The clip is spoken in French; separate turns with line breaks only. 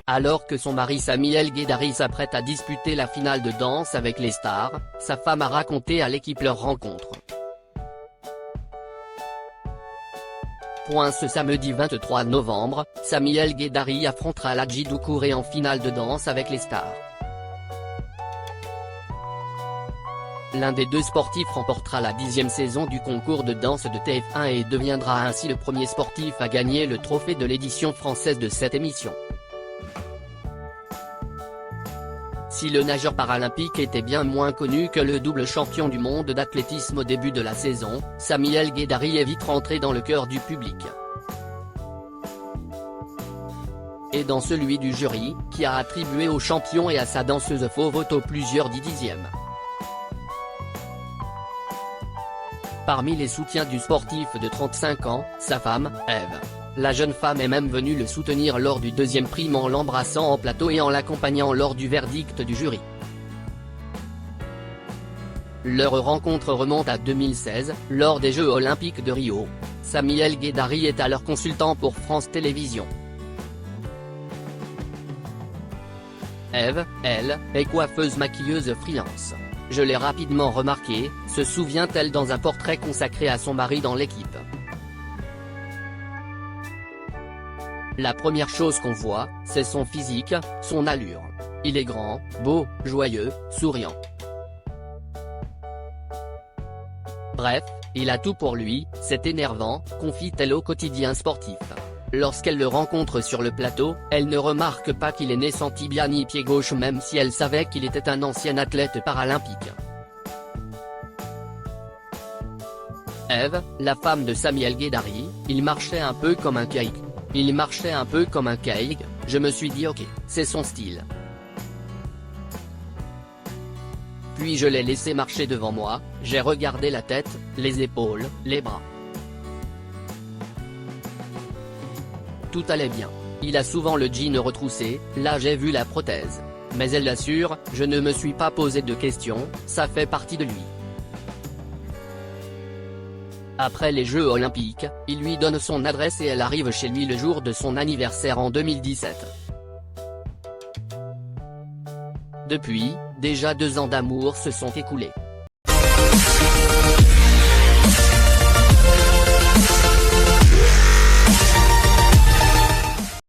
Alors que son mari Samy El Guedari s'apprête à disputer la finale de Danse avec les stars, sa femme a raconté à l'équipe leur rencontre. Ce samedi 23 novembre, Samy El Guedari affrontera Ladji Doucouré en finale de Danse avec les stars. L'un des deux sportifs remportera la 10e saison du concours de danse de TF1 et deviendra ainsi le premier sportif à gagner le trophée de l'édition française de cette émission. Si le nageur paralympique était bien moins connu que le double champion du monde d'athlétisme au début de la saison, Samy El Guedari est vite rentré dans le cœur du public. Et dans celui du jury, qui a attribué au champion et à sa danseuse faux voto plusieurs dixièmes. Parmi les soutiens du sportif de 35 ans, sa femme, Eve. La jeune femme est même venue le soutenir lors du deuxième prime en l'embrassant en plateau et en l'accompagnant lors du verdict du jury. Leur rencontre remonte à 2016, lors des Jeux Olympiques de Rio. Samy El Guedari est alors consultant pour France Télévisions. Eve, elle, est coiffeuse maquilleuse freelance. Je l'ai rapidement remarqué, se souvient-elle dans un portrait consacré à son mari dans l'équipe. La première chose qu'on voit, c'est son physique, son allure. Il est grand, beau, joyeux, souriant. Bref, il a tout pour lui, c'est énervant, confie-t-elle au quotidien sportif. Lorsqu'elle le rencontre sur le plateau, elle ne remarque pas qu'il est né sans tibia ni pied gauche même si elle savait qu'il était un ancien athlète paralympique. Eve, la femme de Samy El Guedari, il marchait un peu comme un cake. Il marchait un peu comme un cake, je me suis dit ok, c'est son style. Puis je l'ai laissé marcher devant moi, j'ai regardé la tête, les épaules, les bras. Tout allait bien. Il a souvent le jean retroussé, là j'ai vu la prothèse. Mais elle l'assure, je ne me suis pas posé de questions, ça fait partie de lui. Après les Jeux Olympiques, il lui donne son adresse et elle arrive chez lui le jour de son anniversaire en 2017. Depuis, déjà 2 ans d'amour se sont écoulés.